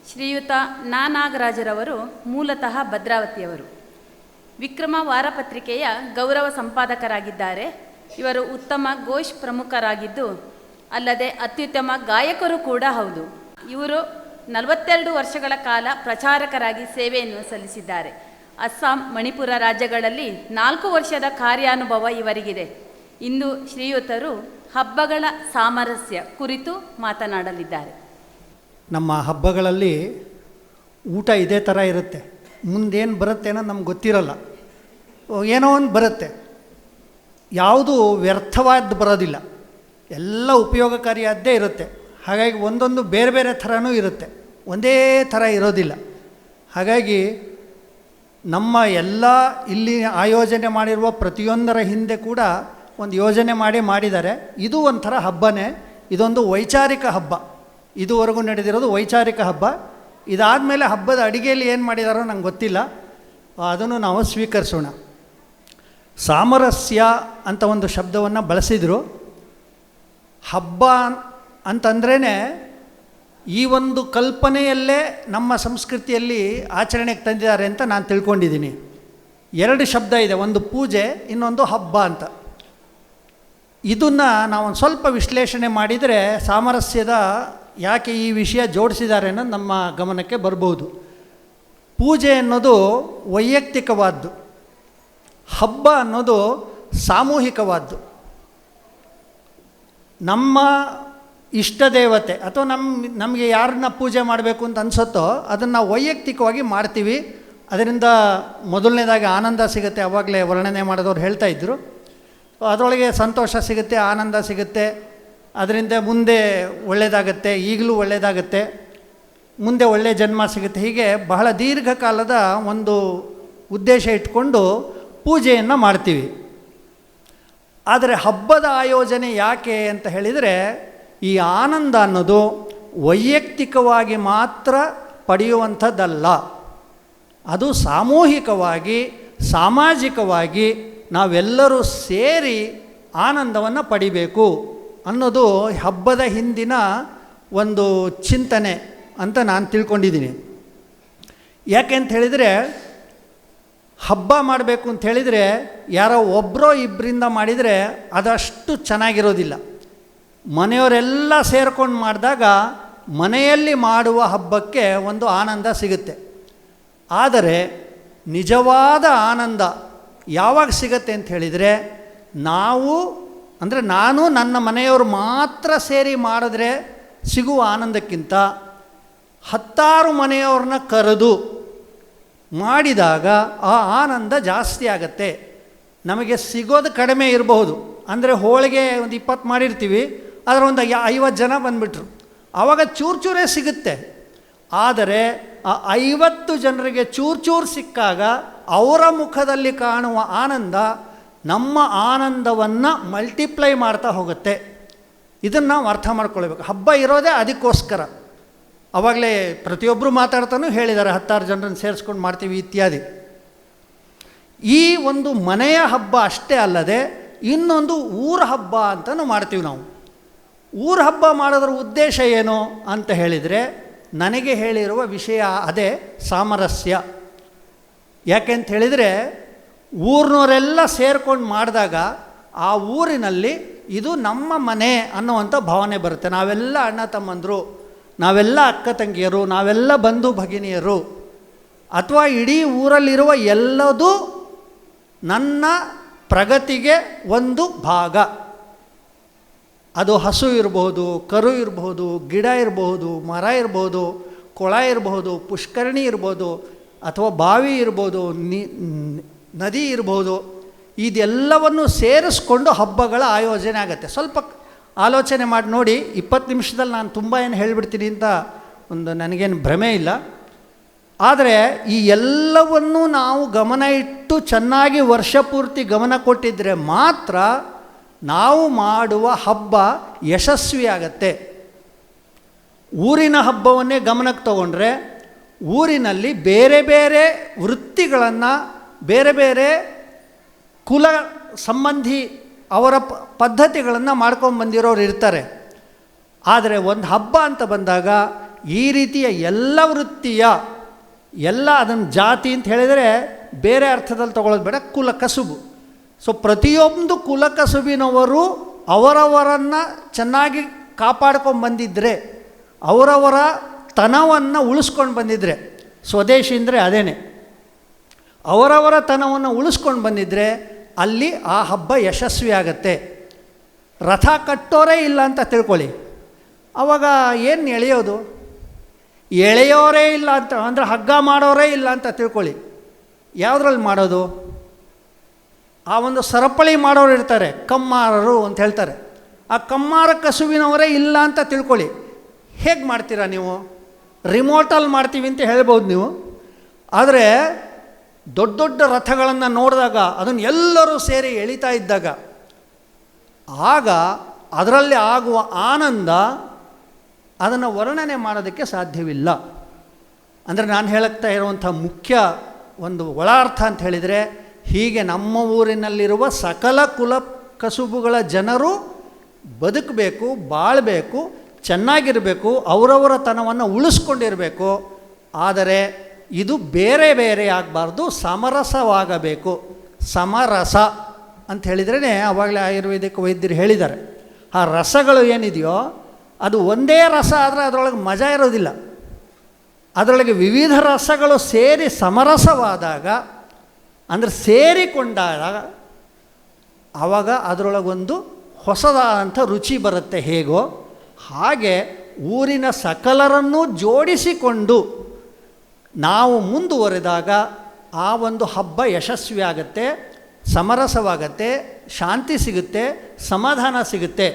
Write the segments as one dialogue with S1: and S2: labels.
S1: ಶ್ರೀಯುತ ನಾಗರಾಜರವರು ಮೂಲತಃ ಭದ್ರಾವತಿಯವರು. ವಿಕ್ರಮ ವಾರಪತ್ರಿಕೆಯ ಗೌರವ ಸಂಪಾದಕರಾಗಿದ್ದಾರೆ. ಇವರು ಉತ್ತಮ ಘೋಷ್ ಪ್ರಮುಖರಾಗಿದ್ದು ಅಲ್ಲದೆ ಅತ್ಯುತ್ತಮ ಗಾಯಕರು ಕೂಡ ಹೌದು. ಇವರು 42 ವರ್ಷಗಳ ಕಾಲ ಪ್ರಚಾರಕರಾಗಿ ಸೇವೆಯನ್ನು ಸಲ್ಲಿಸಿದ್ದಾರೆ. ಅಸ್ಸಾಂ, ಮಣಿಪುರ ರಾಜ್ಯಗಳಲ್ಲಿ 4 ವರ್ಷದ ಕಾರ್ಯಾನುಭವ ಇವರಿಗಿದೆ. ಇಂದು ಶ್ರೀಯುತರು ಹಬ್ಬಗಳ ಸಾಮರಸ್ಯ ಕುರಿತು ಮಾತನಾಡಲಿದ್ದಾರೆ.
S2: ನಮ್ಮ ಹಬ್ಬಗಳಲ್ಲಿ ಊಟ ಇದೇ ಥರ ಇರುತ್ತೆ. ಮುಂದೇನು ಬರುತ್ತೆ ಅನ್ನೋದು ನಮ್ಗೆ ಗೊತ್ತಿರಲ್ಲ. ಏನೋ ಒಂದು ಬರುತ್ತೆ, ಯಾವುದು ವ್ಯರ್ಥವಾದ್ದು ಬರೋದಿಲ್ಲ, ಎಲ್ಲ ಉಪಯೋಗಕಾರಿಯಾದ್ದೇ ಇರುತ್ತೆ. ಹಾಗಾಗಿ ಒಂದೊಂದು ಬೇರೆ ಬೇರೆ ಥರನೂ ಇರುತ್ತೆ, ಒಂದೇ ಥರ ಇರೋದಿಲ್ಲ. ಹಾಗಾಗಿ ನಮ್ಮ ಎಲ್ಲ ಇಲ್ಲಿ ಆಯೋಜನೆ ಮಾಡಿರುವ ಪ್ರತಿಯೊಂದರ ಹಿಂದೆ ಕೂಡ ಒಂದು ಯೋಜನೆ ಮಾಡಿದ್ದಾರೆ. ಇದು ಒಂಥರ ಹಬ್ಬನೇ. ಇದೊಂದು ವೈಚಾರಿಕ ಹಬ್ಬ. ಇದುವರೆಗೂ ನಡೆದಿರೋದು ವೈಚಾರಿಕ ಹಬ್ಬ. ಇದಾದಮೇಲೆ ಹಬ್ಬದ ಅಡಿಗೆಯಲ್ಲಿ ಏನು ಮಾಡಿದಾರೋ ನಂಗೆ ಗೊತ್ತಿಲ್ಲ, ಅದನ್ನು ನಾವು ಸ್ವೀಕರಿಸೋಣ. ಸಾಮರಸ್ಯ ಅಂತ ಒಂದು ಶಬ್ದವನ್ನು ಬಳಸಿದರು. ಹಬ್ಬ ಅಂತಂದ್ರೇ ಈ ಒಂದು ಕಲ್ಪನೆಯಲ್ಲೇ ನಮ್ಮ ಸಂಸ್ಕೃತಿಯಲ್ಲಿ ಆಚರಣೆಗೆ ತಂದಿದ್ದಾರೆ ಅಂತ ನಾನು ತಿಳ್ಕೊಂಡಿದ್ದೀನಿ. 2 ಶಬ್ದ ಇದೆ, ಒಂದು ಪೂಜೆ, ಇನ್ನೊಂದು ಹಬ್ಬ ಅಂತ. ಇದನ್ನು ನಾವೊಂದು ಸ್ವಲ್ಪ ವಿಶ್ಲೇಷಣೆ ಮಾಡಿದರೆ ಸಾಮರಸ್ಯದ ಯಾಕೆ ಈ ವಿಷಯ ಜೋಡಿಸಿದ್ದಾರೆ ಅನ್ನೋದು ನಮ್ಮ ಗಮನಕ್ಕೆ ಬರ್ಬೋದು. ಪೂಜೆ ಅನ್ನೋದು ವೈಯಕ್ತಿಕವಾದ್ದು, ಹಬ್ಬ ಅನ್ನೋದು ಸಾಮೂಹಿಕವಾದ್ದು. ನಮ್ಮ ಇಷ್ಟ ದೇವತೆ ಅಥವಾ ನಮಗೆ ಯಾರನ್ನ ಪೂಜೆ ಮಾಡಬೇಕು ಅಂತ ಅನಿಸುತ್ತೋ ಅದನ್ನು ವೈಯಕ್ತಿಕವಾಗಿ ಮಾಡ್ತೀವಿ. ಅದರಿಂದ ಮೊದಲನೇದಾಗಿ ಆನಂದ ಸಿಗುತ್ತೆ. ಆವಾಗಲೇ ವರ್ಣನೆ ಮಾಡಿದವ್ರು ಹೇಳ್ತಾಯಿದ್ರು, ಅದರೊಳಗೆ ಸಂತೋಷ ಸಿಗುತ್ತೆ, ಆನಂದ ಸಿಗುತ್ತೆ. ಅದರಿಂದ ಮುಂದೆ ಒಳ್ಳೆಯದಾಗತ್ತೆ, ಈಗಲೂ ಒಳ್ಳೆಯದಾಗತ್ತೆ, ಮುಂದೆ ಒಳ್ಳೆಯ ಜನ್ಮ ಸಿಗುತ್ತೆ. ಹೀಗೆ ಬಹಳ ದೀರ್ಘಕಾಲದ ಒಂದು ಉದ್ದೇಶ ಇಟ್ಕೊಂಡು ಪೂಜೆಯನ್ನು ಮಾಡ್ತೀವಿ. ಆದರೆ ಹಬ್ಬದ ಆಯೋಜನೆ ಯಾಕೆ ಅಂತ ಹೇಳಿದರೆ, ಈ ಆನಂದ ಅನ್ನೋದು ವೈಯಕ್ತಿಕವಾಗಿ ಮಾತ್ರ ಪಡೆಯುವಂಥದ್ದಲ್ಲ, ಅದು ಸಾಮೂಹಿಕವಾಗಿ ಸಾಮಾಜಿಕವಾಗಿ ನಾವೆಲ್ಲರೂ ಸೇರಿ ಆನಂದವನ್ನು ಪಡಿಬೇಕು ಅನ್ನೋದು ಹಬ್ಬದ ಹಿಂದಿನ ಒಂದು ಚಿಂತನೆ ಅಂತ ನಾನು ತಿಳ್ಕೊಂಡಿದ್ದೀನಿ. ಯಾಕೆ ಅಂತ ಹೇಳಿದರೆ, ಹಬ್ಬ ಮಾಡಬೇಕು ಅಂತ ಹೇಳಿದರೆ ಯಾರೋ ಒಬ್ಬರೋ ಇಬ್ಬರಿಂದ ಮಾಡಿದರೆ ಅದಷ್ಟು ಚೆನ್ನಾಗಿರೋದಿಲ್ಲ. ಮನೆಯವರೆಲ್ಲ ಸೇರ್ಕೊಂಡು ಮಾಡಿದಾಗ ಮನೆಯಲ್ಲಿ ಮಾಡುವ ಹಬ್ಬಕ್ಕೆ ಒಂದು ಆನಂದ ಸಿಗುತ್ತೆ. ಆದರೆ ನಿಜವಾದ ಆನಂದ ಯಾವಾಗ ಸಿಗತ್ತೆ ಅಂತ ಹೇಳಿದರೆ, ನಾನು ನನ್ನ ಮನೆಯವರು ಮಾತ್ರ ಸೇರಿ ಮಾಡಿದ್ರೆ ಸಿಗುವ ಆನಂದಕ್ಕಿಂತ 10 ಮನೆಯವ್ರನ್ನ ಕರೆದು ಮಾಡಿದಾಗ ಆ ಆನಂದ ಜಾಸ್ತಿ ಆಗತ್ತೆ. ನಮಗೆ ಸಿಗೋದು ಕಡಿಮೆ ಇರಬಹುದು. ಅಂದರೆ ಹೋಳಿಗೆ ಒಂದು 20 ಮಾಡಿರ್ತೀವಿ, ಅದರ ಒಂದು 50 ಜನ ಬಂದುಬಿಟ್ರು, ಆವಾಗ ಚೂರೇ ಸಿಗುತ್ತೆ. ಆದರೆ ಆ 50 ಜನರಿಗೆ ಚೂರು ಸಿಕ್ಕಾಗ ಅವರ ಮುಖದಲ್ಲಿ ಕಾಣುವ ಆನಂದ ನಮ್ಮ ಆನಂದವನ್ನು ಮಲ್ಟಿಪ್ಲೈ ಮಾಡ್ತಾ ಹೋಗುತ್ತೆ. ಇದನ್ನು ನಾವು ಅರ್ಥ ಮಾಡ್ಕೊಳ್ಬೇಕು. ಹಬ್ಬ ಇರೋದೇ ಅದಕ್ಕೋಸ್ಕರ. ಆವಾಗಲೇ ಪ್ರತಿಯೊಬ್ಬರು ಮಾತಾಡ್ತಾನೂ ಹೇಳಿದ್ದಾರೆ, 10 ಜನರನ್ನು ಸೇರಿಸ್ಕೊಂಡು ಮಾಡ್ತೀವಿ ಇತ್ಯಾದಿ. ಈ ಒಂದು ಮನೆಯ ಹಬ್ಬ ಅಷ್ಟೇ ಅಲ್ಲದೆ ಇನ್ನೊಂದು ಊರ ಹಬ್ಬ ಅಂತಲೂ ಮಾಡ್ತೀವಿ ನಾವು. ಊರ ಹಬ್ಬ ಮಾಡೋದ್ರ ಉದ್ದೇಶ ಏನು ಅಂತ ಹೇಳಿದರೆ, ನನಗೆ ಹೇಳಿರುವ ವಿಷಯ ಅದೇ ಸಾಮರಸ್ಯ. ಯಾಕೆ ಅಂತ ಹೇಳಿದರೆ, ಊರಿನವರೆಲ್ಲ ಸೇರ್ಕೊಂಡು ಮಾಡಿದಾಗ ಆ ಊರಿನಲ್ಲಿ ಇದು ನಮ್ಮ ಮನೆ ಅನ್ನುವಂಥ ಭಾವನೆ ಬರುತ್ತೆ. ನಾವೆಲ್ಲ ಅಣ್ಣ ತಮ್ಮಂದರು, ನಾವೆಲ್ಲ ಅಕ್ಕ ತಂಗಿಯರು, ನಾವೆಲ್ಲ ಬಂಧು ಭಗಿನಿಯರು, ಅಥವಾ ಇಡೀ ಊರಲ್ಲಿರುವ ಎಲ್ಲದೂ ನನ್ನ ಪ್ರಗತಿಗೆ ಒಂದು ಭಾಗ. ಅದು ಹಸು ಇರಬಹುದು, ಕರು ಇರಬಹುದು, ಗಿಡ ಇರಬಹುದು, ಮರ ಇರಬಹುದು, ಕೊಳ ಇರಬಹುದು, ಪುಷ್ಕರಣಿ ಇರ್ಬೋದು, ಅಥವಾ ಬಾವಿ ಇರ್ಬೋದು, ನದಿ ಇರ್ಬೋದು. ಇದೆಲ್ಲವನ್ನು ಸೇರಿಸ್ಕೊಂಡು ಹಬ್ಬಗಳ ಆಯೋಜನೆ ಆಗುತ್ತೆ. ಸ್ವಲ್ಪ ಆಲೋಚನೆ ಮಾಡಿ ನೋಡಿ. 20 ನಿಮಿಷದಲ್ಲಿ ನಾನು ತುಂಬ ಏನು ಹೇಳಿಬಿಡ್ತೀನಿ ಅಂತ ನನಗೇನು ಭ್ರಮೆ ಇಲ್ಲ. ಆದರೆ ಈ ಎಲ್ಲವನ್ನೂ ನಾವು ಗಮನ ಇಟ್ಟು ಚೆನ್ನಾಗಿ ವರ್ಷ ಪೂರ್ತಿ ಗಮನ ಕೊಟ್ಟಿದ್ದರೆ ಮಾತ್ರ ನಾವು ಮಾಡುವ ಹಬ್ಬ ಯಶಸ್ವಿಯಾಗತ್ತೆ. ಊರಿನ ಹಬ್ಬವನ್ನೇ ಗಮನಕ್ಕೆ ತಗೊಂಡ್ರೆ, ಊರಿನಲ್ಲಿ ಬೇರೆ ಬೇರೆ ವೃತ್ತಿಗಳನ್ನು, ಬೇರೆ ಬೇರೆ ಕುಲ ಸಂಬಂಧಿ ಅವರ ಪದ್ಧತಿಗಳನ್ನು ಮಾಡ್ಕೊಂಡು ಬಂದಿರೋರು ಇರ್ತಾರೆ. ಆದರೆ ಒಂದು ಹಬ್ಬ ಅಂತ ಬಂದಾಗ ಈ ರೀತಿಯ ಎಲ್ಲ ವೃತ್ತಿಯ ಎಲ್ಲ ಅದನ್ನು ಜಾತಿ ಅಂತ ಹೇಳಿದರೆ ಬೇರೆ ಅರ್ಥದಲ್ಲಿ ತಗೊಳ್ಳೋದು ಬೇಡ, ಕುಲ ಕಸುಬು. ಸೊ ಪ್ರತಿಯೊಂದು ಕುಲ ಕಸುಬಿನವರು ಅವರವರನ್ನು ಚೆನ್ನಾಗಿ ಕಾಪಾಡ್ಕೊಂಡು ಬಂದಿದ್ದರೆ, ಅವರವರ ತನವನ್ನು ಉಳಿಸ್ಕೊಂಡು ಬಂದಿದ್ದರೆ, ಸ್ವದೇಶಿ ಅಂದರೆ ಅದೇನೆ, ಅವರವರ ತನವನ್ನು ಉಳಿಸ್ಕೊಂಡು ಬಂದಿದ್ದರೆ ಅಲ್ಲಿ ಆ ಹಬ್ಬ ಯಶಸ್ವಿ ಆಗತ್ತೆ. ರಥ ಕಟ್ಟೋರೇ ಇಲ್ಲ ಅಂತ ತಿಳ್ಕೊಳ್ಳಿ, ಆವಾಗ ಏನು ಎಳೆಯೋದು? ಎಳೆಯೋರೇ ಇಲ್ಲ ಅಂತ ಅಂದರೆ ಹಗ್ಗ ಮಾಡೋರೇ ಇಲ್ಲ ಅಂತ ತಿಳ್ಕೊಳ್ಳಿ, ಯಾವುದ್ರಲ್ಲಿ ಮಾಡೋದು? ಆ ಒಂದು ಸರಪಳಿ ಮಾಡೋರು ಇರ್ತಾರೆ, ಕಮ್ಮಾರರು ಅಂತ ಹೇಳ್ತಾರೆ. ಆ ಕಮ್ಮಾರ ಕಸುವಿನವರೇ ಇಲ್ಲ ಅಂತ ತಿಳ್ಕೊಳ್ಳಿ, ಹೇಗೆ ಮಾಡ್ತೀರಾ ನೀವು? ರಿಮೋಟಲ್ಲಿ ಮಾಡ್ತೀವಿ ಅಂತ ಹೇಳ್ಬೋದು ನೀವು. ಆದರೆ ದೊಡ್ಡ ದೊಡ್ಡ ರಥಗಳನ್ನು ನೋಡಿದಾಗ, ಅದನ್ನು ಎಲ್ಲರೂ ಸೇರಿ ಎಳಿತಾ ಇದ್ದಾಗ, ಆಗ ಅದರಲ್ಲಿ ಆಗುವ ಆನಂದ ಅದನ್ನು ವರ್ಣನೆ ಮಾಡೋದಕ್ಕೆ ಸಾಧ್ಯವಿಲ್ಲ. ಅಂದರೆ ನಾನು ಹೇಳುತ್ತಾ ಇರುವಂಥ ಮುಖ್ಯ ಒಂದು ಒಳ ಅರ್ಥ ಅಂತ ಹೇಳಿದರೆ, ಹೀಗೆ ನಮ್ಮ ಊರಿನಲ್ಲಿರುವ ಸಕಲ ಕುಲ ಕಸುಬುಗಳ ಜನರು ಬದುಕಬೇಕು, ಬಾಳಬೇಕು, ಚೆನ್ನಾಗಿರಬೇಕು, ಅವರವರ ತನವನ್ನು ಉಳಿಸ್ಕೊಂಡಿರಬೇಕು. ಆದರೆ ಇದು ಬೇರೆ ಬೇರೆ ಆಗಬಾರ್ದು, ಸಮರಸವಾಗಬೇಕು. ಸಮರಸ ಅಂತ ಹೇಳಿದ್ರೇ ಆವಾಗಲೇ ಆಯುರ್ವೇದಿಕ್ ವೈದ್ಯರು ಹೇಳಿದ್ದಾರೆ. ಆ ರಸಗಳು ಏನಿದೆಯೋ ಅದು ಒಂದೇ ರಸ ಆದರೆ ಅದರೊಳಗೆ ಮಜಾ ಇರೋದಿಲ್ಲ. ಅದರೊಳಗೆ ವಿವಿಧ ರಸಗಳು ಸೇರಿ ಸಮರಸವಾದಾಗ, ಅಂದರೆ ಸೇರಿಕೊಂಡಾಗ, ಆವಾಗ ಅದರೊಳಗೊಂದು ಹೊಸದಾದಂಥ ರುಚಿ ಬರುತ್ತೆ. ಹೇಗೋ ಹಾಗೆ ಊರಿನ ಸಕಲರನ್ನೂ ಜೋಡಿಸಿಕೊಂಡು ನಾವು ಮುಂದುವರೆದಾಗ ಆ ಒಂದು ಹಬ್ಬ ಯಶಸ್ವಿ ಆಗುತ್ತೆ, ಸಮರಸವಾಗತ್ತೆ, ಶಾಂತಿ ಸಿಗುತ್ತೆ, ಸಮಾಧಾನ ಸಿಗುತ್ತೆ.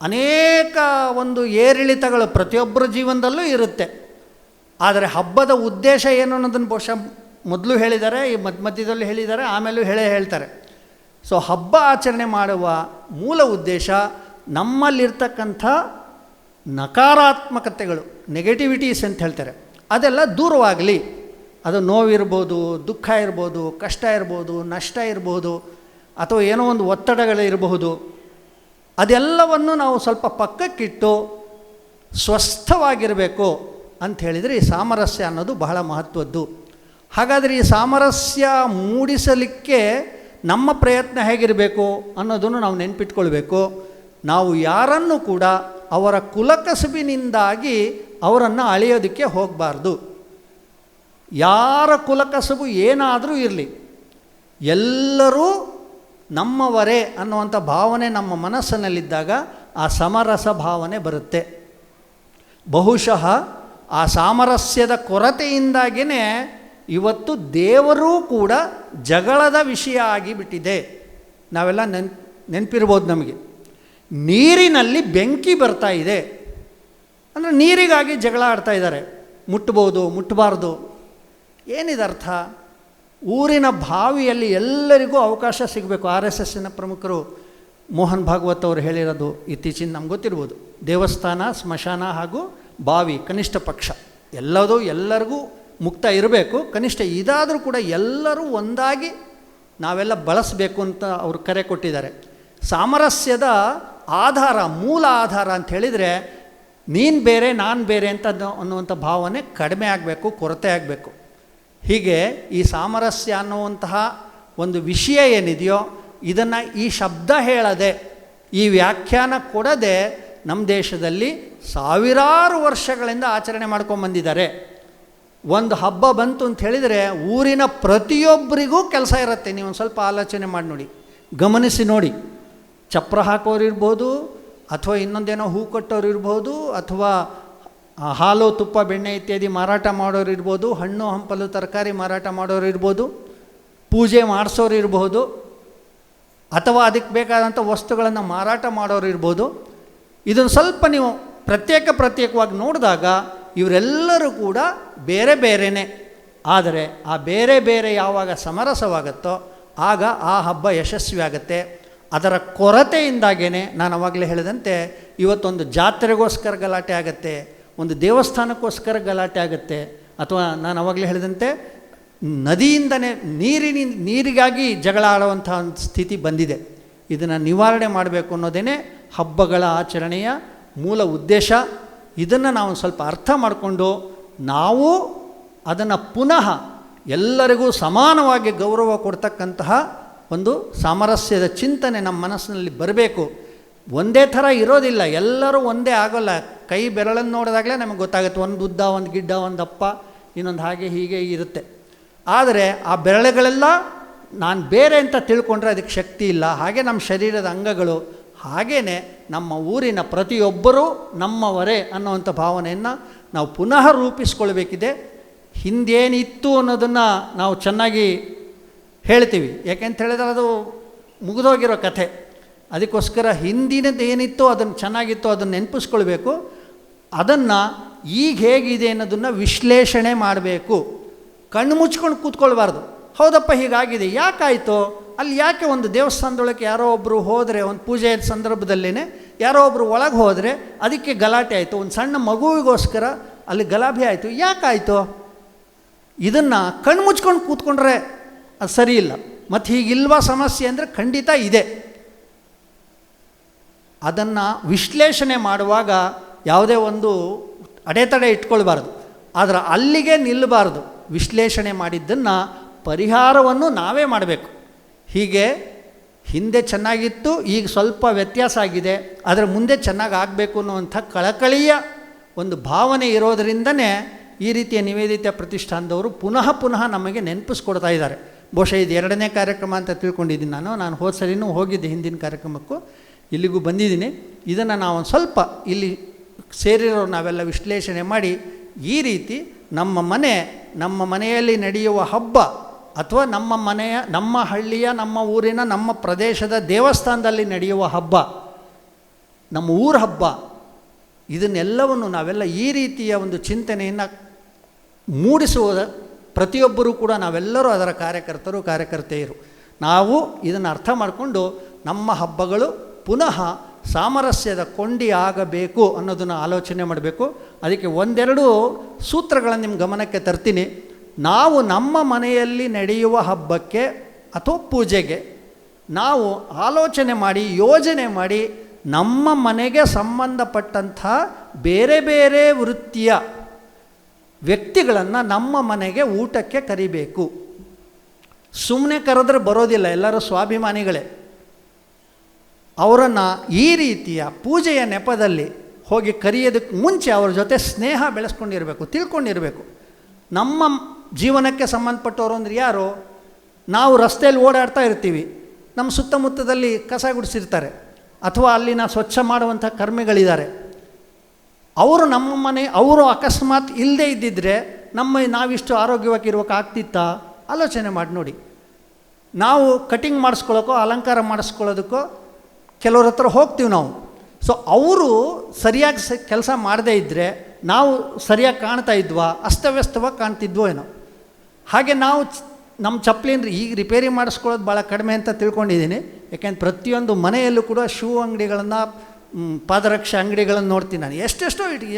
S2: ಅನೇಕ ಒಂದು ಏರಿಳಿತಗಳು ಪ್ರತಿಯೊಬ್ಬರ ಜೀವನದಲ್ಲೂ ಇರುತ್ತೆ. ಆದರೆ ಹಬ್ಬದ ಉದ್ದೇಶ ಏನು ಅನ್ನೋದನ್ನು ಬಹುಶಃ ಮೊದಲು ಹೇಳಿದ್ದಾರೆ, ಈ ಮಧ್ಯದಲ್ಲಿ ಹೇಳಿದ್ದಾರೆ, ಆಮೇಲೂ ಹೇಳ್ತಾರೆ. ಸೊ ಹಬ್ಬ ಆಚರಣೆ ಮಾಡುವ ಮೂಲ ಉದ್ದೇಶ ನಮ್ಮಲ್ಲಿರ್ತಕ್ಕಂಥ ನಕಾರಾತ್ಮಕತೆಗಳು, ನೆಗೆಟಿವಿಟೀಸ್ ಅಂತ ಹೇಳ್ತಾರೆ, ಅದೆಲ್ಲ ದೂರವಾಗಲಿ. ಅದು ನೋವಿರ್ಬೋದು, ದುಃಖ ಇರ್ಬೋದು, ಕಷ್ಟ ಇರ್ಬೋದು, ನಷ್ಟ ಇರ್ಬೋದು, ಅಥವಾ ಏನೋ ಒಂದು ಒತ್ತಡಗಳಿರಬಹುದು. ಅದೆಲ್ಲವನ್ನು ನಾವು ಸ್ವಲ್ಪ ಪಕ್ಕಕ್ಕಿಟ್ಟು ಸ್ವಸ್ಥವಾಗಿರಬೇಕು ಅಂತ ಹೇಳಿದರೆ ಈ ಸಾಮರಸ್ಯ ಅನ್ನೋದು ಬಹಳ ಮಹತ್ವದ್ದು. ಹಾಗಾದರೆ ಈ ಸಾಮರಸ್ಯ ಮೂಡಿಸಲಿಕ್ಕೆ ನಮ್ಮ ಪ್ರಯತ್ನ ಹೇಗಿರಬೇಕು ಅನ್ನೋದನ್ನು ನಾವು ನೆನಪಿಟ್ಕೊಳ್ಬೇಕು. ನಾವು ಯಾರನ್ನು ಕೂಡ ಅವರ ಕುಲಕಸುಬಿನಿಂದಾಗಿ ಅವರನ್ನು ಅಳೆಯೋದಕ್ಕೆ ಹೋಗಬಾರ್ದು. ಯಾರ ಕುಲಕಸುಬು ಏನಾದರೂ ಇರಲಿ, ಎಲ್ಲರೂ ನಮ್ಮವರೇ ಅನ್ನುವಂಥ ಭಾವನೆ ನಮ್ಮ ಮನಸ್ಸಿನಲ್ಲಿದ್ದಾಗ ಆ ಸಮರಸ ಭಾವನೆ ಬರುತ್ತೆ. ಬಹುಶಃ ಆ ಸಾಮರಸ್ಯದ ಕೊರತೆಯಿಂದಾಗಿಯೇ ಇವತ್ತು ದೇವರೂ ಕೂಡ ಜಗಳದ ವಿಷಯ ಆಗಿಬಿಟ್ಟಿದೆ. ನಾವೆಲ್ಲ ನೆನಪಿರ್ಬೋದು ನಮಗೆ. ನೀರಿನಲ್ಲಿ ಬೆಂಕಿ ಬರ್ತಾ ಇದೆ ಅಂದರೆ ನೀರಿಗಾಗಿ ಜಗಳ ಆಡ್ತಾ ಇದ್ದಾರೆ. ಮುಟ್ಬೋದು, ಮುಟ್ಟಬಾರ್ದು, ಏನಿದರ್ಥ? ಊರಿನ ಬಾವಿಯಲ್ಲಿ ಎಲ್ಲರಿಗೂ ಅವಕಾಶ ಸಿಗಬೇಕು. RSSನ ಪ್ರಮುಖರು ಮೋಹನ್ ಭಾಗವತ್ ಅವರು ಹೇಳಿರೋದು ಇತ್ತೀಚಿನ ನಮ್ಗೆ ಗೊತ್ತಿರ್ಬೋದು. ದೇವಸ್ಥಾನ, ಸ್ಮಶಾನ ಹಾಗೂ ಬಾವಿ ಕನಿಷ್ಠ ಪಕ್ಷ ಎಲ್ಲರಿಗೂ ಮುಕ್ತ ಇರಬೇಕು. ಕನಿಷ್ಠ ಇದಾದರೂ ಕೂಡ ಎಲ್ಲರೂ ಒಂದಾಗಿ ನಾವೆಲ್ಲ ಬಳಸಬೇಕು ಅಂತ ಅವರು ಕರೆ ಕೊಟ್ಟಿದ್ದಾರೆ. ಸಾಮರಸ್ಯದ ಆಧಾರ, ಮೂಲ ಆಧಾರ ಅಂತ ಹೇಳಿದರೆ ನೀನು ಬೇರೆ ನಾನು ಬೇರೆ ಅಂತ ಅನ್ನುವಂಥ ಭಾವನೆ ಕಡಿಮೆ ಆಗಬೇಕು, ಕೊರತೆ ಆಗಬೇಕು. ಹೀಗೆ ಈ ಸಾಮರಸ್ಯ ಅನ್ನುವಂತಹ ಒಂದು ವಿಷಯ ಏನಿದೆಯೋ ಇದನ್ನು ಈ ಶಬ್ದ ಹೇಳದೆ, ಈ ವ್ಯಾಖ್ಯಾನ ಕೊಡದೆ ನಮ್ಮ ದೇಶದಲ್ಲಿ ಸಾವಿರಾರು ವರ್ಷಗಳಿಂದ ಆಚರಣೆ ಮಾಡ್ಕೊಂಬಂದಿದ್ದಾರೆ. ಒಂದು ಹಬ್ಬ ಬಂತು ಅಂತ ಹೇಳಿದರೆ ಊರಿನ ಪ್ರತಿಯೊಬ್ಬರಿಗೂ ಕೆಲಸ ಇರುತ್ತೆ. ನೀವು ಒಂದು ಸ್ವಲ್ಪ ಆಲೋಚನೆ ಮಾಡಿ ನೋಡಿ, ಗಮನಿಸಿ ನೋಡಿ. ಚಪ್ರ ಹಾಕೋರು ಇರ್ಬೋದು, ಅಥವಾ ಇನ್ನೊಂದೇನೋ ಹೂ ಕಟ್ಟೋರು ಇರ್ಬೋದು, ಅಥವಾ ಹಾಲು, ತುಪ್ಪ, ಬೆಣ್ಣೆ ಇತ್ಯಾದಿ ಮಾರಾಟ ಮಾಡೋರು ಇರ್ಬೋದು, ಹಣ್ಣು ಹಂಪಲು ತರಕಾರಿ ಮಾರಾಟ ಮಾಡೋರು ಇರ್ಬೋದು, ಪೂಜೆ ಮಾಡಿಸೋರು ಇರ್ಬೋದು, ಅಥವಾ ಅದಕ್ಕೆ ಬೇಕಾದಂಥ ವಸ್ತುಗಳನ್ನು ಮಾರಾಟ ಮಾಡೋರು ಇರ್ಬೋದು. ಇದನ್ನು ಸ್ವಲ್ಪ ನೀವು ಪ್ರತ್ಯೇಕವಾಗಿ ನೋಡಿದಾಗ ಇವರೆಲ್ಲರೂ ಕೂಡ ಬೇರೆ ಬೇರೆಯೇ. ಆದರೆ ಆ ಬೇರೆ ಬೇರೆ ಯಾವಾಗ ಸಮರಸವಾಗುತ್ತೋ ಆಗ ಆ ಹಬ್ಬ ಯಶಸ್ವಿ ಆಗುತ್ತೆ. ಅದರ ಕೊರತೆಯಿಂದಾಗೇ ನಾನು ಆವಾಗಲೇ ಹೇಳಿದಂತೆ ಇವತ್ತೊಂದು ಜಾತ್ರೆಗೋಸ್ಕರ ಗಲಾಟೆ ಆಗುತ್ತೆ, ಒಂದು ದೇವಸ್ಥಾನಕ್ಕೋಸ್ಕರ ಗಲಾಟೆ ಆಗುತ್ತೆ, ಅಥವಾ ನಾನು ಆವಾಗಲೇ ಹೇಳಿದಂತೆ ನದಿಯಿಂದನೇ ನೀರಿಗಾಗಿ ಜಗಳ ಆಡುವಂಥ ಒಂದು ಸ್ಥಿತಿ ಬಂದಿದೆ. ಇದನ್ನು ನಿವಾರಣೆ ಮಾಡಬೇಕು ಅನ್ನೋದೇ ಹಬ್ಬಗಳ ಆಚರಣೆಯ ಮೂಲ ಉದ್ದೇಶ. ಇದನ್ನು ನಾವು ಸ್ವಲ್ಪ ಅರ್ಥ ಮಾಡಿಕೊಂಡು ನಾವು ಅದನ್ನು ಪುನಃ ಎಲ್ಲರಿಗೂ ಸಮಾನವಾಗಿ ಗೌರವ ಕೊಡ್ತಕ್ಕಂತಹ ಒಂದು ಸಾಮರಸ್ಯದ ಚಿಂತನೆ ನಮ್ಮ ಮನಸ್ಸಿನಲ್ಲಿ ಬರಬೇಕು. ಒಂದೇ ಥರ ಇರೋದಿಲ್ಲ, ಎಲ್ಲರೂ ಒಂದೇ ಆಗೋಲ್ಲ. ಕೈ ಬೆರಳನ್ನು ನೋಡಿದಾಗಲೇ ನಮಗೆ ಗೊತ್ತಾಗುತ್ತೆ, ಒಂದು ಉದ್ದ, ಒಂದು ಗಿಡ್ಡ, ಒಂದು ದಪ್ಪ, ಇನ್ನೊಂದು ಹಾಗೆ ಹೀಗೆ ಇರುತ್ತೆ. ಆದರೆ ಆ ಬೆರಳುಗಳೆಲ್ಲ ನಾನು ಬೇರೆ ಅಂತ ತಿಳ್ಕೊಂಡ್ರೆ ಅದಕ್ಕೆ ಶಕ್ತಿ ಇಲ್ಲ. ಹಾಗೆ ನಮ್ಮ ಶರೀರದ ಅಂಗಗಳು, ಹಾಗೇ ನಮ್ಮ ಊರಿನ ಪ್ರತಿಯೊಬ್ಬರೂ ನಮ್ಮವರೇ ಅನ್ನುವಂಥ ಭಾವನೆಯನ್ನು ನಾವು ಪುನಃ ರೂಪಿಸ್ಕೊಳ್ಬೇಕಿದೆ. ಹಿಂದೇನಿತ್ತು ಅನ್ನೋದನ್ನು ನಾವು ಚೆನ್ನಾಗಿ ಹೇಳ್ತೀವಿ, ಯಾಕೆಂತ ಹೇಳಿದ್ರೆ ಅದು ಮುಗಿದೋಗಿರೋ ಕಥೆ. ಅದಕ್ಕೋಸ್ಕರ ಹಿಂದಿನದ್ದು ಏನಿತ್ತು ಅದನ್ನು ಚೆನ್ನಾಗಿತ್ತು ಅದನ್ನು ನೆನಪಿಸ್ಕೊಳ್ಬೇಕು. ಅದನ್ನು ಈಗ ಹೇಗಿದೆ ಅನ್ನೋದನ್ನು ವಿಶ್ಲೇಷಣೆ ಮಾಡಬೇಕು. ಕಣ್ಣು ಮುಚ್ಕೊಂಡು ಕೂತ್ಕೊಳ್ಬಾರ್ದು. ಹೌದಪ್ಪ ಹೀಗಾಗಿದೆ, ಯಾಕಾಯಿತು, ಅಲ್ಲಿ ಯಾಕೆ ಒಂದು ದೇವಸ್ಥಾನದೊಳಗೆ ಯಾರೋ ಒಬ್ಬರು ಹೋದರೆ, ಒಂದು ಪೂಜೆಯ ಸಂದರ್ಭದಲ್ಲೇ ಯಾರೋ ಒಬ್ಬರು ಒಳಗೆ ಹೋದರೆ ಅದಕ್ಕೆ ಗಲಾಟೆ ಆಯಿತು, ಒಂದು ಸಣ್ಣ ಮಗುವಿಗೋಸ್ಕರ ಅಲ್ಲಿ ಗಲಾಭೆ ಆಯಿತು, ಯಾಕಾಯಿತು? ಇದನ್ನು ಕಣ್ಣು ಮುಚ್ಕೊಂಡು ಕೂತ್ಕೊಂಡ್ರೆ ಅದು ಸರಿ ಇಲ್ಲ. ಮತ್ತು ಹೀಗಿಲ್ವಾ ಸಮಸ್ಯೆ ಅಂದರೆ ಖಂಡಿತ ಇದೆ. ಅದನ್ನು ವಿಶ್ಲೇಷಣೆ ಮಾಡುವಾಗ ಯಾವುದೇ ಒಂದು ಅಡೆತಡೆ ಇಟ್ಕೊಳ್ಬಾರ್ದು, ಆದರೆ ಅಲ್ಲಿಗೆ ನಿಲ್ಲಬಾರ್ದು. ವಿಶ್ಲೇಷಣೆ ಮಾಡಿದ್ದನ್ನು ಪರಿಹಾರವನ್ನು ನಾವೇ ಮಾಡಬೇಕು. ಹೀಗೆ ಹಿಂದೆ ಚೆನ್ನಾಗಿತ್ತು, ಈಗ ಸ್ವಲ್ಪ ವ್ಯತ್ಯಾಸ ಆಗಿದೆ, ಆದರೆ ಮುಂದೆ ಚೆನ್ನಾಗಿ ಆಗಬೇಕು ಅನ್ನುವಂಥ ಕಳಕಳಿಯ ಒಂದು ಭಾವನೆ ಇರೋದರಿಂದನೇ ಈ ರೀತಿಯ ನಿವೇದಿತ ಪ್ರತಿಷ್ಠಾನದವರು ಪುನಃ ಪುನಃ ನಮಗೆ ನೆನಪಿಸ್ಕೊಡ್ತಾ ಇದ್ದಾರೆ. ಬಹುಶಃ ಇದು 2ನೇ ಕಾರ್ಯಕ್ರಮ ಅಂತ ತಿಳ್ಕೊಂಡಿದ್ದೀನಿ. ನಾನು ಹೋದ ಸರಿನೂ ಹೋಗಿದ್ದೆ ಹಿಂದಿನ ಕಾರ್ಯಕ್ರಮಕ್ಕೂ, ಇಲ್ಲಿಗೂ ಬಂದಿದ್ದೀನಿ. ಇದನ್ನು ನಾವು ಒಂದು ಸ್ವಲ್ಪ ಇಲ್ಲಿ ಸೇರಿರೋ ನಾವೆಲ್ಲ ವಿಶ್ಲೇಷಣೆ ಮಾಡಿ ಈ ರೀತಿ ನಮ್ಮ ಮನೆಯಲ್ಲಿ ನಡೆಯುವ ಹಬ್ಬ ಅಥವಾ ನಮ್ಮ ಹಳ್ಳಿಯ, ನಮ್ಮ ಊರಿನ, ನಮ್ಮ ಪ್ರದೇಶದ ದೇವಸ್ಥಾನದಲ್ಲಿ ನಡೆಯುವ ಹಬ್ಬ, ನಮ್ಮ ಊರ ಹಬ್ಬ, ಇದನ್ನೆಲ್ಲವನ್ನು ನಾವೆಲ್ಲ ಈ ರೀತಿಯ ಒಂದು ಚಿಂತನೆಯನ್ನು ಮೂಡಿಸುವ ಪ್ರತಿಯೊಬ್ಬರೂ ಕೂಡ ನಾವೆಲ್ಲರೂ ಅದರ ಕಾರ್ಯಕರ್ತೆಯರು. ನಾವು ಇದನ್ನು ಅರ್ಥ ಮಾಡಿಕೊಂಡು ನಮ್ಮ ಹಬ್ಬಗಳು ಪುನಃ ಸಾಮರಸ್ಯದ ಕೊಂಡಿ ಆಗಬೇಕು ಅನ್ನೋದನ್ನು ಆಲೋಚನೆ ಮಾಡಬೇಕು. ಅದಕ್ಕೆ 1-2 ಸೂತ್ರಗಳನ್ನು ನಿಮ್ಮ ಗಮನಕ್ಕೆ ತರ್ತೀನಿ. ನಾವು ನಮ್ಮ ಮನೆಯಲ್ಲಿ ನಡೆಯುವ ಹಬ್ಬಕ್ಕೆ ಅಥವಾ ಪೂಜೆಗೆ ನಾವು ಆಲೋಚನೆ ಮಾಡಿ, ಯೋಜನೆ ಮಾಡಿ, ನಮ್ಮ ಮನೆಗೆ ಸಂಬಂಧಪಟ್ಟಂಥ ಬೇರೆ ಬೇರೆ ವೃತ್ತಿಯ ವ್ಯಕ್ತಿಗಳನ್ನು ನಮ್ಮ ಮನೆಗೆ ಊಟಕ್ಕೆ ಕರಿಬೇಕು. ಸುಮ್ಮನೆ ಕರೆದ್ರೆ ಬರೋದಿಲ್ಲ, ಎಲ್ಲರೂ ಸ್ವಾಭಿಮಾನಿಗಳೇ. ಅವರನ್ನು ಈ ರೀತಿಯ ಪೂಜೆಯ ನೆಪದಲ್ಲಿ ಹೋಗಿ ಕರೆಯೋದಕ್ಕೆ ಮುಂಚೆ ಅವ್ರ ಜೊತೆ ಸ್ನೇಹ ಬೆಳೆಸ್ಕೊಂಡಿರಬೇಕು, ತಿಳ್ಕೊಂಡಿರಬೇಕು. ನಮ್ಮ ಜೀವನಕ್ಕೆ ಸಂಬಂಧಪಟ್ಟವರು ಅಂದರೆ ಯಾರು? ನಾವು ರಸ್ತೆಯಲ್ಲಿ ಓಡಾಡ್ತಾ ಇರ್ತೀವಿ, ನಮ್ಮ ಸುತ್ತಮುತ್ತದಲ್ಲಿ ಕಸ ಗುಡಿಸಿರ್ತಾರೆ, ಅಥವಾ ಅಲ್ಲಿನ ಸ್ವಚ್ಛ ಮಾಡುವಂಥ ಕರ್ಮಿಗಳಿದ್ದಾರೆ. ಅವರು ಅಕಸ್ಮಾತ್ ಇಲ್ಲದೇ ಇದ್ದಿದ್ದರೆ ನಾವಿಷ್ಟು ಆರೋಗ್ಯವಾಗಿರೋಕೆ ಆಗ್ತಿತ್ತಾ? ಆಲೋಚನೆ ಮಾಡಿ ನೋಡಿ. ನಾವು ಕಟಿಂಗ್ ಮಾಡಿಸ್ಕೊಳ್ಳೋಕ್ಕೋ ಅಲಂಕಾರ ಮಾಡಿಸ್ಕೊಳ್ಳೋದಕ್ಕೋ ಕೆಲವ್ರ ಹತ್ರ ಹೋಗ್ತೀವಿ ನಾವು. ಸೊ ಅವರು ಸರಿಯಾಗಿ ಕೆಲಸ ಮಾಡದೇ ಇದ್ದರೆ ನಾವು ಸರಿಯಾಗಿ ಕಾಣ್ತಾ ಇದ್ವಾ? ಅಸ್ತವ್ಯಸ್ತವಾಗಿ ಕಾಣ್ತಿದ್ವೋ ಏನೋ. ಹಾಗೆ ನಾವು ನಮ್ಮ ಚಪ್ಪಲಿನ ಈಗ ರಿಪೇರಿ ಮಾಡಿಸ್ಕೊಳ್ಳೋದು ಭಾಳ ಕಡಿಮೆ ಅಂತ ತಿಳ್ಕೊಂಡಿದ್ದೀನಿ. ಯಾಕೆಂದ್ರೆ ಪ್ರತಿಯೊಂದು ಮನೆಯಲ್ಲೂ ಕೂಡ ಶೂ ಅಂಗಡಿಗಳನ್ನು, ಪಾದರಕ್ಷೆ ಅಂಗಡಿಗಳನ್ನು ನೋಡ್ತೀನಿ ನಾನು.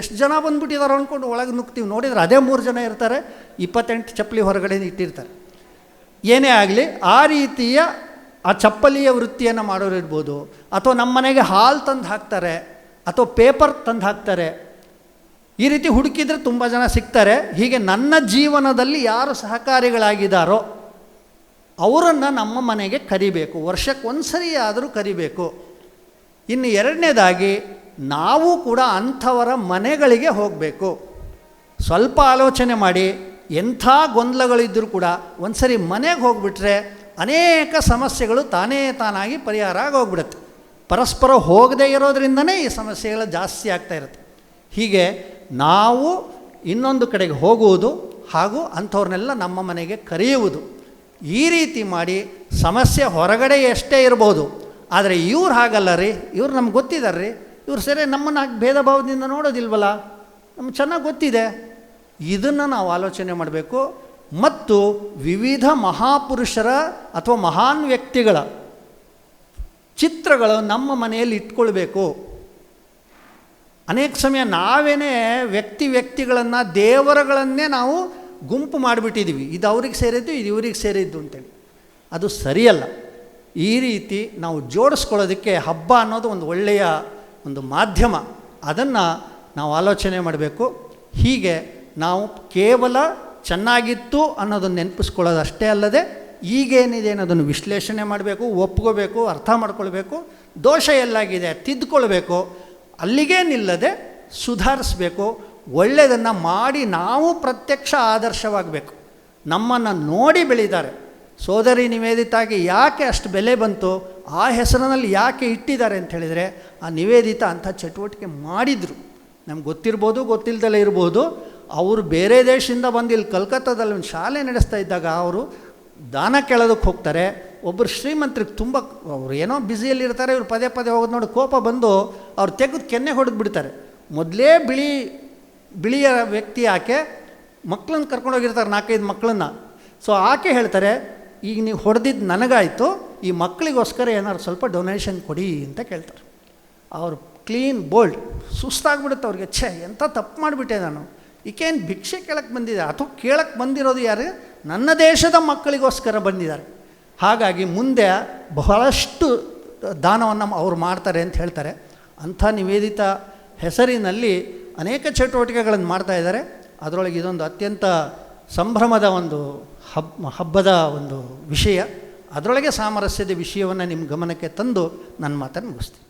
S2: ಎಷ್ಟು ಜನ ಬಂದುಬಿಟ್ಟಿದ್ದಾರೆ ಅಂದ್ಕೊಂಡು ಒಳಗೆ ನುಗ್ತೀವಿ, ನೋಡಿದರೆ ಅದೇ 3 ಜನ ಇರ್ತಾರೆ, 28 ಚಪ್ಪಲಿ ಹೊರಗಡೆ ಇಟ್ಟಿರ್ತಾರೆ. ಏನೇ ಆಗಲಿ, ಆ ರೀತಿಯ ಆ ಚಪ್ಪಲಿಯ ವೃತ್ತಿಯನ್ನು ಮಾಡೋರು ಇರ್ಬೋದು, ಅಥವಾ ನಮ್ಮ ಮನೆಗೆ ಹಾಲು ತಂದು ಹಾಕ್ತಾರೆ, ಅಥವಾ ಪೇಪರ್ ತಂದು ಹಾಕ್ತಾರೆ. ಈ ರೀತಿ ಹುಡುಕಿದರೆ ತುಂಬ ಜನ ಸಿಗ್ತಾರೆ. ಹೀಗೆ ನನ್ನ ಜೀವನದಲ್ಲಿ ಯಾರು ಸಹಕಾರಿಗಳಾಗಿದ್ದಾರೋ ಅವರನ್ನು ನಮ್ಮ ಮನೆಗೆ ಕರಿಬೇಕು, ವರ್ಷಕ್ಕೆ 1 ಸರಿ ಆದರೂ ಕರಿಬೇಕು. ಇನ್ನು 2ನೇದಾಗಿ ನಾವು ಕೂಡ ಅಂಥವರ ಮನೆಗಳಿಗೆ ಹೋಗಬೇಕು. ಸ್ವಲ್ಪ ಆಲೋಚನೆ ಮಾಡಿ, ಎಂಥ ಗೊಂದಲಗಳಿದ್ದರೂ ಕೂಡ ಒಂದು ಸರಿ ಮನೆಗೆ ಹೋಗಿಬಿಟ್ರೆ ಅನೇಕ ಸಮಸ್ಯೆಗಳು ತಾನಾಗಿ ಪರಿಹಾರ ಆಗೋಗ್ಬಿಡುತ್ತೆ. ಪರಸ್ಪರ ಹೋಗದೇ ಇರೋದ್ರಿಂದನೇ ಈ ಸಮಸ್ಯೆಗಳು ಜಾಸ್ತಿ ಆಗ್ತಾ ಇರುತ್ತೆ. ಹೀಗೆ ನಾವು ಇನ್ನೊಂದು ಕಡೆಗೆ ಹೋಗುವುದು ಹಾಗೂ ಅಂಥವ್ರನ್ನೆಲ್ಲ ನಮ್ಮ ಮನೆಗೆ ಕರೆಯುವುದು, ಈ ರೀತಿ ಮಾಡಿ ಸಮಸ್ಯೆ ಹೊರಗಡೆ ಎಷ್ಟೇ ಇರ್ಬೋದು, ಆದರೆ ಇವ್ರು ಹಾಗಲ್ಲ ರೀ, ಇವ್ರು ನಮ್ಗೆ ಗೊತ್ತಿದ್ದಾರೆ ರೀ, ಇವ್ರು ಸರಿ ನಮ್ಮನ್ನು ಹಾಗೆ ಭೇದ ಭಾವದಿಂದ ನೋಡೋದಿಲ್ವಲ್ಲ, ನಮ್ಗೆ ಚೆನ್ನಾಗಿ ಗೊತ್ತಿದೆ. ಇದನ್ನು ನಾವು ಆಲೋಚನೆ ಮಾಡಬೇಕು. ಮತ್ತು ವಿವಿಧ ಮಹಾಪುರುಷರ ಅಥವಾ ಮಹಾನ್ ವ್ಯಕ್ತಿಗಳ ಚಿತ್ರಗಳು ನಮ್ಮ ಮನೆಯಲ್ಲಿ ಇಟ್ಕೊಳ್ಬೇಕು. ಅನೇಕ ಸಮಯ ನಾವೇನೇ ವ್ಯಕ್ತಿಗಳನ್ನು, ದೇವರುಗಳನ್ನೇ ನಾವು ಗುಂಪು ಮಾಡಿಬಿಟ್ಟಿದ್ದೀವಿ. ಇದು ಅವ್ರಿಗೆ ಸೇರಿದ್ದು, ಇದು ಇವ್ರಿಗೆ ಸೇರಿದ್ದು ಅಂತೇಳಿ. ಅದು ಸರಿಯಲ್ಲ. ಈ ರೀತಿ ನಾವು ಜೋಡಿಸ್ಕೊಳ್ಳೋದಕ್ಕೆ ಹಬ್ಬ ಅನ್ನೋದು ಒಂದು ಒಳ್ಳೆಯ ಒಂದು ಮಾಧ್ಯಮ. ಅದನ್ನು ನಾವು ಆಲೋಚನೆ ಮಾಡಬೇಕು. ಹೀಗೆ ನಾವು ಕೇವಲ ಚೆನ್ನಾಗಿತ್ತು ಅನ್ನೋದನ್ನು ನೆನಪಿಸ್ಕೊಳ್ಳೋದು ಅಷ್ಟೇ ಅಲ್ಲದೆ ಈಗೇನಿದೆ ಅನ್ನೋದನ್ನು ವಿಶ್ಲೇಷಣೆ ಮಾಡಬೇಕು, ಒಪ್ಕೋಬೇಕು, ಅರ್ಥ ಮಾಡ್ಕೊಳ್ಬೇಕು, ದೋಷ ಎಲ್ಲಾಗಿದೆ ತಿದ್ದುಕೊಳ್ಬೇಕು, ಅಲ್ಲಿಗೇ ನಿಲ್ಲದೆ ಸುಧಾರಿಸ್ಬೇಕು, ಒಳ್ಳೆಯದನ್ನು ಮಾಡಿ ನಾವು ಪ್ರತ್ಯಕ್ಷ ಆದರ್ಶವಾಗಬೇಕು. ನಮ್ಮನ್ನು ನೋಡಿ ಬೆಳೀತಾರೆ. ಸೋದರಿ ನಿವೇದಿತಾಗೆ ಯಾಕೆ ಅಷ್ಟು ಬೆಲೆ ಬಂತು, ಆ ಹೆಸರಿನಲ್ಲಿ ಯಾಕೆ ಇಟ್ಟಿದ್ದಾರೆ ಅಂತ ಹೇಳಿದರೆ, ಆ ನಿವೇದಿತಾ ಅಂಥ ಚಟುವಟಿಕೆ ಮಾಡಿದರು. ನಮ್ಗೆ ಗೊತ್ತಿರ್ಬೋದು, ಗೊತ್ತಿಲ್ಲದಲ್ಲೇ ಇರ್ಬೋದು. ಅವರು ಬೇರೆ ದೇಶದಿಂದ ಬಂದು ಇಲ್ಲಿ ಕಲ್ಕತ್ತಾದಲ್ಲಿ ಒಂದು ಶಾಲೆ ನಡೆಸ್ತಾ ಇದ್ದಾಗ ಅವರು ದಾನ ಕೇಳೋದಕ್ಕೆ ಹೋಗ್ತಾರೆ. ಒಬ್ಬರು ಶ್ರೀಮಂತರಿಗೆ ತುಂಬ ಅವ್ರು ಏನೋ ಬ್ಯುಸಿಯಲ್ಲಿರ್ತಾರೆ, ಇವ್ರು ಪದೇ ಪದೇ ಹೋಗೋದು ನೋಡಿ ಕೋಪ ಬಂದು ಅವ್ರು ತೆಗೆದು ಕೆನ್ನೆ ಹೊಡೆದು ಬಿಡ್ತಾರೆ. ಮೊದಲೇ ಬಿಳಿಯ ವ್ಯಕ್ತಿ ಆಕೆ ಮಕ್ಕಳನ್ನ ಕರ್ಕೊಂಡೋಗಿರ್ತಾರೆ, 4-5 ಮಕ್ಕಳನ್ನ. ಸೊ ಆಕೆ ಹೇಳ್ತಾರೆ, ಈಗ ನೀವು ಹೊಡೆದಿದ್ದು ನನಗಾಯಿತು, ಈ ಮಕ್ಕಳಿಗೋಸ್ಕರ ಏನಾದ್ರು ಸ್ವಲ್ಪ ಡೊನೇಷನ್ ಕೊಡಿ ಅಂತ ಕೇಳ್ತಾರೆ. ಅವರು ಕ್ಲೀನ್ ಬೋಲ್ಡ್ ಸುಸ್ತಾಗ್ಬಿಡುತ್ತೆ ಅವ್ರಿಗೆ. ಎಂಥ ತಪ್ಪು ಮಾಡಿಬಿಟ್ಟೆ ನಾನು, ಈಕೇನು ಭಿಕ್ಷೆ ಕೇಳಕ್ಕೆ ಬಂದಿದೆ ಅಥವಾ ಕೇಳಕ್ಕೆ ಬಂದಿರೋದು ಯಾರು, ನನ್ನ ದೇಶದ ಮಕ್ಕಳಿಗೋಸ್ಕರ ಬಂದಿದ್ದಾರೆ. ಹಾಗಾಗಿ ಮುಂದೆ ಬಹಳಷ್ಟು ದಾನವನ್ನು ಅವರು ಮಾಡ್ತಾರೆ ಅಂತ ಹೇಳ್ತಾರೆ. ಅಂಥ ನಿವೇದಿತಾ ಹೆಸರಿನಲ್ಲಿ ಅನೇಕ ಚಟುವಟಿಕೆಗಳನ್ನು ಮಾಡ್ತಾಯಿದ್ದಾರೆ. ಅದರೊಳಗೆ ಇದೊಂದು ಅತ್ಯಂತ ಸಂಭ್ರಮದ ಒಂದು ಹಬ್ಬದ ಒಂದು ವಿಷಯ. ಅದರೊಳಗೆ ಸಾಮರಸ್ಯದ ವಿಷಯವನ್ನು ನಿಮ್ಮ ಗಮನಕ್ಕೆ ತಂದು ನನ್ನ ಮಾತನ್ನು ಮುಗಿಸ್ತೀನಿ.